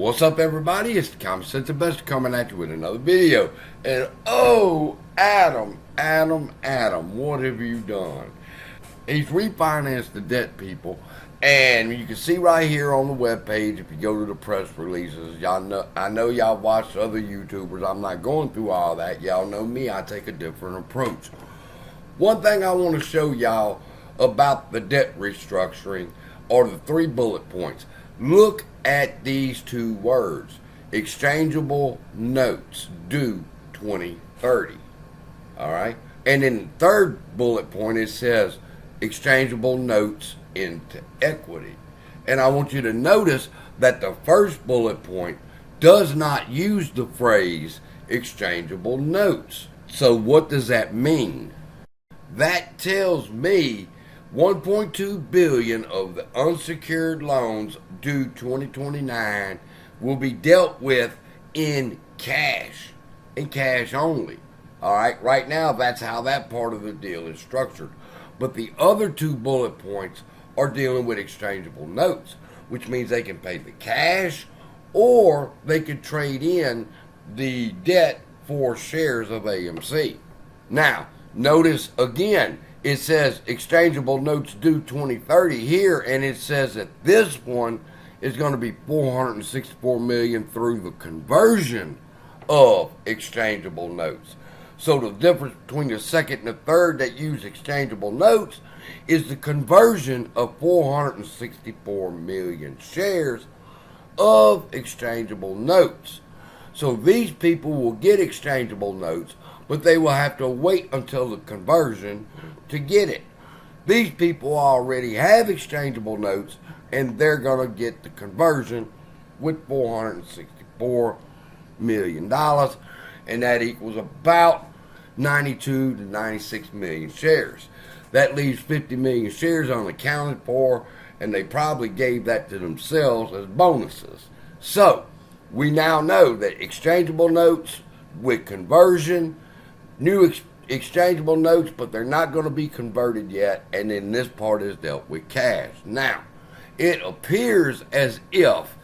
What's up, everybody? It's the Common Sense Investor coming at you with another video. And oh, Adam, what have you done? He's refinanced the debt, people. And you can see right here on the webpage, if you go to the press releases, y'all know, I know y'all watch other YouTubers. I'm not going through all that. Y'all know me, I take a different approach. One thing I want to show y'all about the debt restructuring are the 3 bullet points. Look at these 2 words: exchangeable notes due 2030. All right, and then the 3rd bullet point, it says exchangeable notes into equity. And I want you to notice that the 1st bullet point does not use the phrase exchangeable notes. So what does that mean? That tells me 1.2 billion of the unsecured loans due 2029 will be dealt with in cash only. All right, right now that's how that part of the deal is structured. But the other 2 bullet points are dealing with exchangeable notes, which means they can pay the cash or they could trade in the debt for shares of AMC. Now, notice again, it says exchangeable notes due 2030 here, and it says that this one is going to be $464 million through the conversion of exchangeable notes. So the difference between the 2nd and the 3rd that use exchangeable notes is the conversion of 464 million shares of exchangeable notes. So these people will get exchangeable notes, but they will have to wait until the conversion to get it. These people already have exchangeable notes, and they're going to get the conversion with $464 million, and that equals about 92 to 96 million shares. That leaves 50 million shares unaccounted for, and they probably gave that to themselves as bonuses. So we now know that exchangeable notes with conversion, new exchangeable notes, but they're not going to be converted yet, and then this part is dealt with cash. Now, it appears as if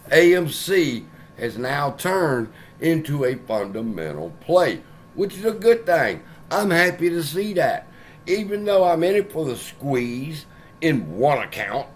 AMC has now turned into a fundamental play, which is a good thing. I'm happy to see that. Even though I'm in it for the squeeze in one account,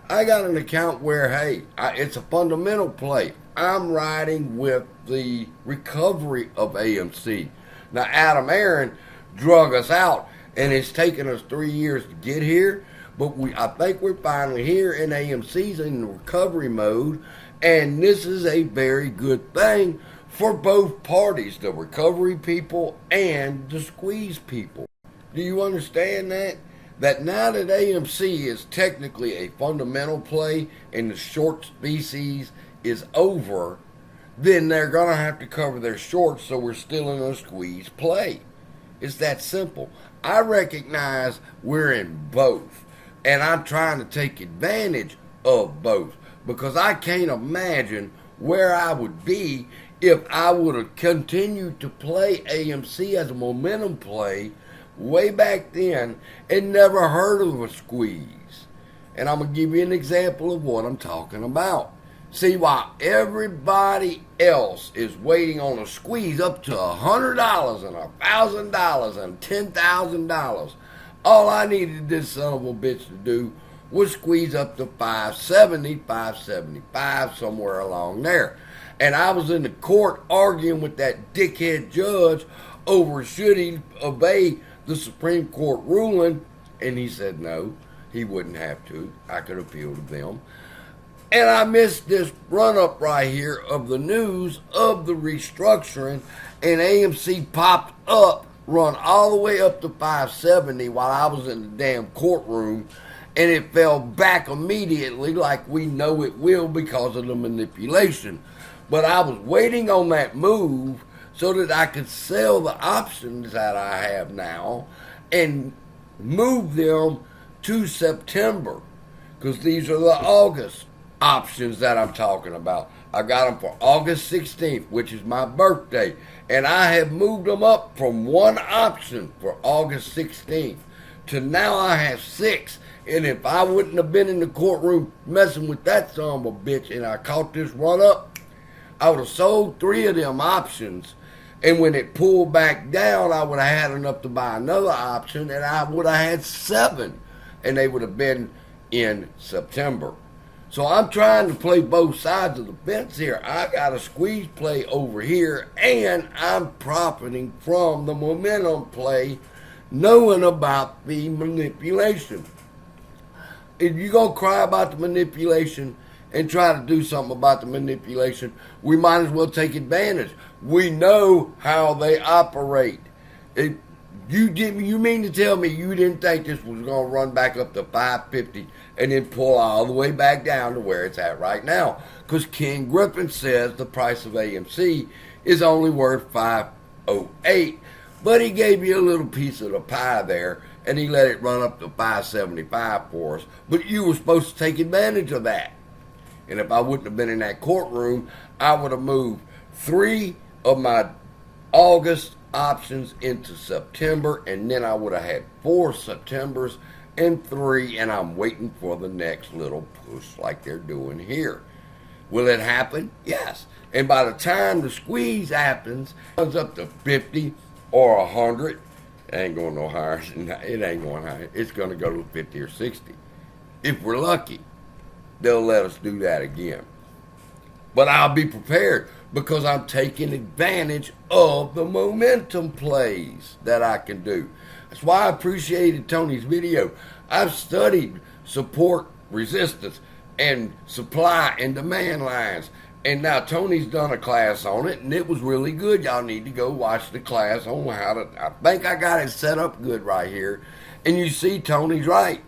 I got an account where, hey, it's a fundamental play. I'm riding with the recovery of AMC. Now, Adam Aaron drug us out, and it's taken us 3 years to get here, but I think we're finally here, and AMC's in the recovery mode, and this is a very good thing for both parties, the recovery people and the squeeze people. Do you understand that? That now that AMC is technically a fundamental play and the short species is over, then they're going to have to cover their shorts, so we're still in a squeeze play. It's that simple. I recognize we're in both, and I'm trying to take advantage of both, because I can't imagine where I would be if I would have continued to play AMC as a momentum play way back then and never heard of a squeeze. And I'm going to give you an example of what I'm talking about. See, while everybody else is waiting on a squeeze up to $100 and $1,000 and $10,000, all I needed this son of a bitch to do was squeeze up to 570, 575, somewhere along there. And I was in the court arguing with that dickhead judge over should he obey the Supreme Court ruling, and he said no, he wouldn't have to. I could appeal to them. And I missed this run-up right here of the news of the restructuring, and AMC popped up, run all the way up to 570 while I was in the damn courtroom, and it fell back immediately like we know it will because of the manipulation. But I was waiting on that move so that I could sell the options that I have now and move them to September, because these are the August options that I'm talking about. I got them for August 16th, which is my birthday, and I have moved them up from one option for August 16th to now I have 6. And if I wouldn't have been in the courtroom messing with that son of a bitch and I caught this run up, I would have sold 3 of them options, and when it pulled back down, I would have had enough to buy another option, and I would have had 7, and they would have been in September. So I'm trying to play both sides of the fence here. I got a squeeze play over here, and I'm profiting from the momentum play, knowing about the manipulation. If you're going to cry about the manipulation and try to do something about the manipulation, we might as well take advantage. We know how they operate. You mean to tell me you didn't think this was going to run back up to 550 and then pull all the way back down to where it's at right now? Because King Griffin says the price of AMC is only worth 508, but he gave you a little piece of the pie there, and he let it run up to 575 for us. But you were supposed to take advantage of that. And if I wouldn't have been in that courtroom, I would have moved 3 of my August options into September, and then I would have had 4 Septembers and 3, and I'm waiting for the next little push like they're doing here. Will it happen? Yes. And by the time the squeeze happens, it comes up to 50 or 100. It ain't going no higher. It ain't going higher. It's going to go to 50 or 60. If we're lucky, they'll let us do that again. But I'll be prepared because I'm taking advantage of the momentum plays that I can do. That's why I appreciated Tony's video. I've studied support, resistance, and supply and demand lines. And now Tony's done a class on it, and it was really good. Y'all need to go watch the class on how to... I think I got it set up good right here. And you see Tony's right.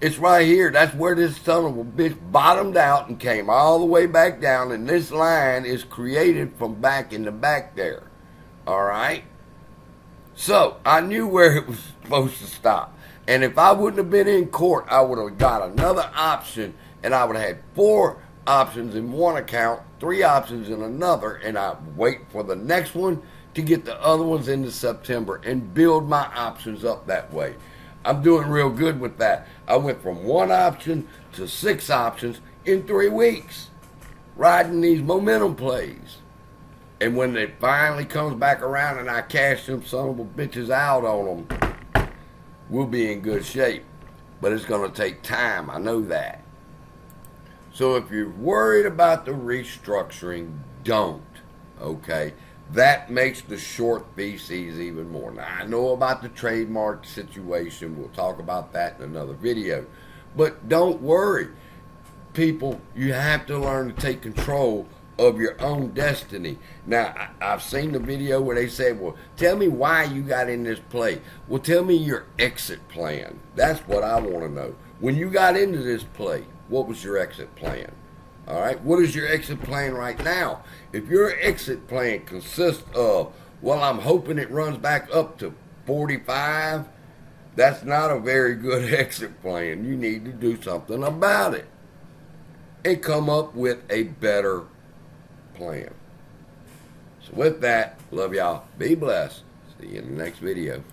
It's right here. That's where this son of a bitch bottomed out and came all the way back down, and this line is created from back in the back there. All right? So, I knew where it was supposed to stop. And if I wouldn't have been in court, I would have got another option, and I would have had 4 options in one account, 3 options in another, and I'd wait for the next one to get the other ones into September and build my options up that way. I'm doing real good with that. I went from 1 option to 6 options in 3 weeks, riding these momentum plays. And when it finally comes back around and I cash them son of a bitches out on them, we'll be in good shape. But it's going to take time. I know that. So if you're worried about the restructuring, don't. Okay? That makes the short VCs even more. Now, I know about the trademark situation. We'll talk about that in another video. But don't worry. People, you have to learn to take control of your own destiny. Now, I've seen the video where they say, well, tell me why you got in this play. Well, tell me your exit plan. That's what I want to know. When you got into this play, what was your exit plan? All right, what is your exit plan right now? If your exit plan consists of, well, I'm hoping it runs back up to 45, that's not a very good exit plan. You need to do something about it and come up with a better plan. So with that, love y'all. Be blessed. See you in the next video.